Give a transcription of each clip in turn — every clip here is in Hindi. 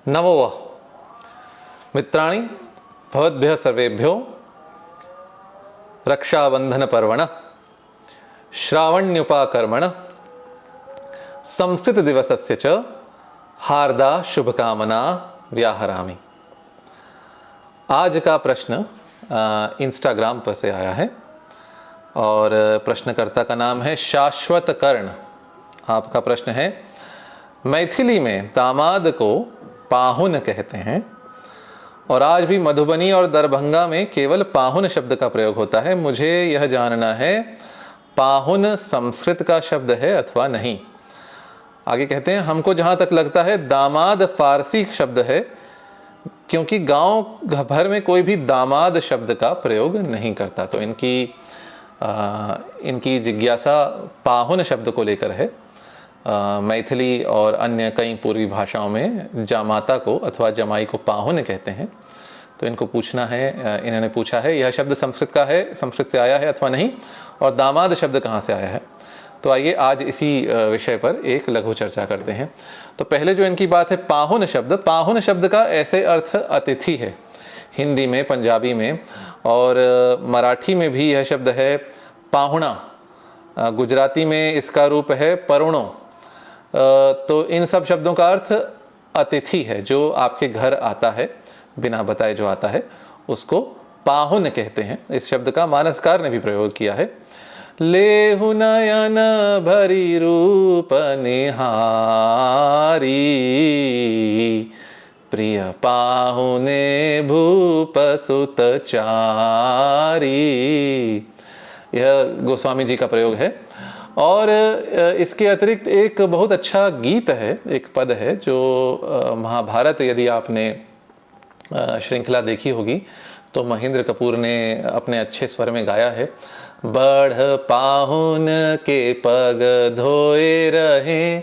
नमो वः मित्राणि भवद्भ्यः सर्वेभ्यो रक्षाबन्धनपर्वणः श्रावण्युपाकर्मणः संस्कृतदिवसस्य च हार्दा शुभकामना व्याहरामि। आज का प्रश्न इंस्टाग्राम पर से आया है और प्रश्नकर्ता का नाम है शाश्वत कर्ण। आपका प्रश्न है, मैथिली में दामाद को पाहुन कहते हैं और आज भी मधुबनी और दरभंगा में केवल पाहुन शब्द का प्रयोग होता है। मुझे यह जानना है पाहुन संस्कृत का शब्द है अथवा नहीं। आगे कहते हैं, हमको जहाँ तक लगता है दामाद फारसी शब्द है, क्योंकि गांव भर में कोई भी दामाद शब्द का प्रयोग नहीं करता। तो इनकी जिज्ञासा पाहुन शब्द को लेकर है। मैथिली और अन्य कई पूर्वी भाषाओं में जामाता को अथवा जमाई को पाहुन कहते हैं। तो इनको पूछना है, इन्होंने पूछा है यह शब्द संस्कृत का है, संस्कृत से आया है अथवा नहीं, और दामाद शब्द कहाँ से आया है। तो आइए आज इसी विषय पर एक लघु चर्चा करते हैं। तो पहले जो इनकी बात है पाहुन शब्द का ऐसे अर्थ अतिथि है हिंदी में, पंजाबी में, और मराठी में भी यह शब्द है पाहुणा। गुजराती में इसका रूप है परुणो। तो इन सब शब्दों का अर्थ अतिथि है, जो आपके घर आता है, बिना बताए जो आता है उसको पाहुन कहते हैं। इस शब्द का मानसकार ने भी प्रयोग किया है। लेहु नयन भरी रूप निहारी, प्रिय पाहुने भूप सुत चारी। यह गोस्वामी जी का प्रयोग है। और इसके अतिरिक्त एक बहुत अच्छा गीत है, एक पद है जो महाभारत, यदि आपने श्रृंखला देखी होगी तो महेंद्र कपूर ने अपने अच्छे स्वर में गाया है। बढ़ पाहुन के पग धोए रहे,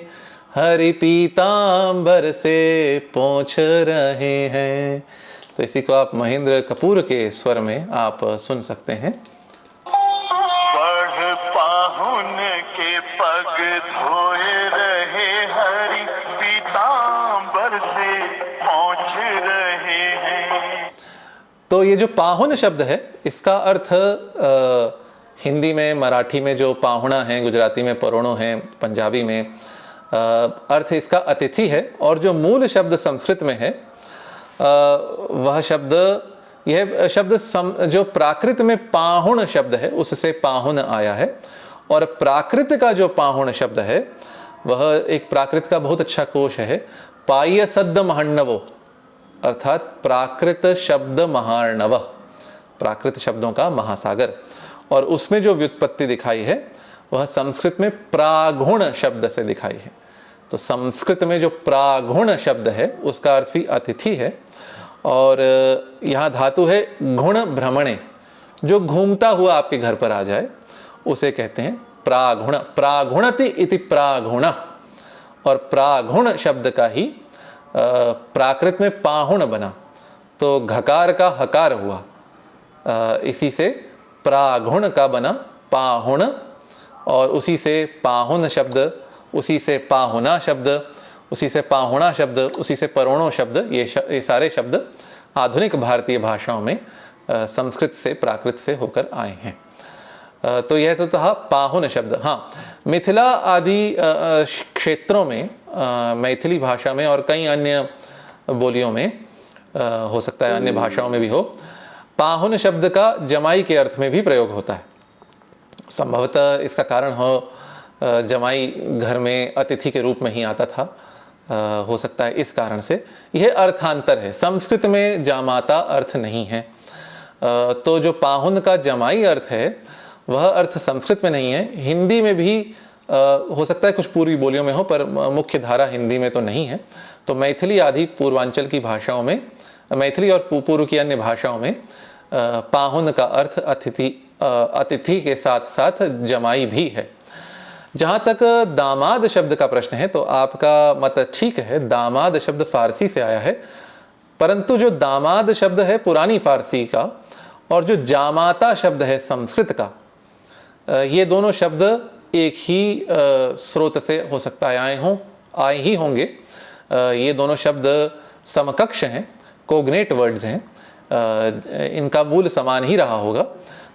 हरि पीतांबर से पोंछ रहे हैं। तो इसी को आप महेंद्र कपूर के स्वर में आप सुन सकते हैं। बढ़ पाहुन के पग धोए रहे, हरि पीतांबर से पोंछ रहे हैं। तो ये जो पाहुन शब्द है, इसका अर्थ हिंदी में, मराठी में जो पाहुणा है, गुजराती में परोणो है, पंजाबी में अर्थ इसका अतिथि है। और जो मूल शब्द संस्कृत में है वह शब्द, यह शब्द जो प्राकृत में पाहुण शब्द है उससे पाहुन आया है। और प्राकृत का जो पाहुण शब्द है वह एक प्राकृत का बहुत अच्छा कोश है, पाय सद्द महार्णवो, अर्थात प्राकृत शब्द महार्णव, प्राकृत शब्दों का महासागर। और उसमें जो व्युत्पत्ति दिखाई है वह संस्कृत में प्रागुण शब्द से दिखाई है। तो संस्कृत में जो प्रागुण शब्द है उसका अर्थ भी अतिथि है। और यहाँ धातु है गुण भ्रमणे, जो घूमता हुआ आपके घर पर आ जाए उसे कहते हैं प्रागुण। प्रागुणति इति प्रागुण। और प्रागुण शब्द का ही प्राकृत में पाहुण बना, तो घकार का हकार हुआ, इसी से प्रागुण का बना पाहुण। और उसी से पाहुन शब्द, उसी से पाहुना शब्द, उसी से पाहुणा शब्द, उसी से परोणो शब्द, ये सारे शब्द आधुनिक भारतीय भाषाओं में संस्कृत से, प्राकृत से होकर आए हैं। तो यह तो था पाहुन शब्द। हाँ, मिथिला आदि क्षेत्रों में, मैथिली भाषा में और कई अन्य बोलियों में, हो सकता है अन्य भाषाओं में भी हो, पाहुन शब्द का जमाई के अर्थ में भी प्रयोग होता है। संभवतः इसका कारण हो जमाई घर में अतिथि के रूप में ही आता था, हो सकता है इस कारण से। यह अर्थांतर है, संस्कृत में जामाता अर्थ नहीं है। तो जो पाहुन का जमाई अर्थ है वह अर्थ संस्कृत में नहीं है। हिंदी में भी हो सकता है कुछ पूर्वी बोलियों में हो, पर मुख्य धारा हिंदी में तो नहीं है। तो मैथिली आदि पूर्वांचल की भाषाओं में, मैथिली और पूर्व की अन्य भाषाओं में पाहुन का अर्थ अतिथि के साथ साथ जमाई भी है। जहाँ तक दामाद शब्द का प्रश्न है तो आपका मत ठीक है, दामाद शब्द फारसी से आया है। परंतु जो दामाद शब्द है पुरानी फारसी का, और जो जामाता शब्द है संस्कृत का, ये दोनों शब्द एक ही स्रोत से हो सकता है आए ही होंगे। ये दोनों शब्द समकक्ष हैं, कोग्नेट वर्ड्स हैं, इनका मूल समान ही रहा होगा।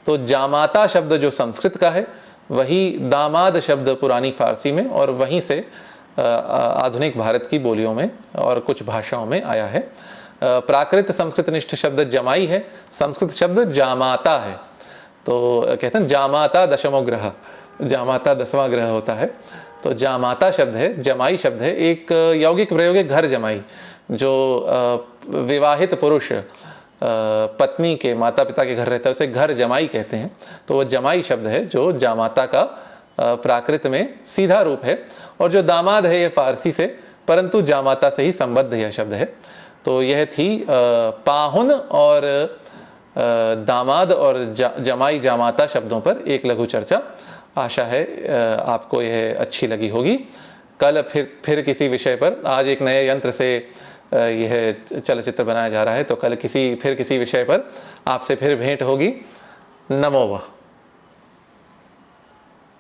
तो जामाता शब्द जो संस्कृत का है, वही दामाद शब्द पुरानी फारसी में और वहीं से आधुनिक भारत की बोलियों में और कुछ भाषाओं में आया है। प्राकृत संस्कृतनिष्ठ शब्द जमाई है, संस्कृत शब्द जामाता है। तो कहते हैं जामाता दशमो ग्रह, जामाता 10वां ग्रह होता है। तो जामाता शब्द है, जमाई शब्द है, एक यौगिक प्रयोग है घर जमाई, जो विवाहित पुरुष पत्नी के माता पिता के घर रहता है उसे घर जमाई कहते हैं। तो वो जमाई शब्द है जो जामाता का प्राकृत में सीधा रूप है, और जो दामाद है ये फारसी से, परंतु जामाता से ही संबद्ध यह शब्द है। तो यह थी पाहुन और दामाद और जमाई जामाता शब्दों पर एक लघु चर्चा। आशा है आपको यह अच्छी लगी होगी। कल फिर किसी विषय पर, आज एक नए यंत्र से यह चलचित्र बनाया जा रहा है, तो कल किसी विषय पर आपसे फिर भेंट होगी। नमो वाह।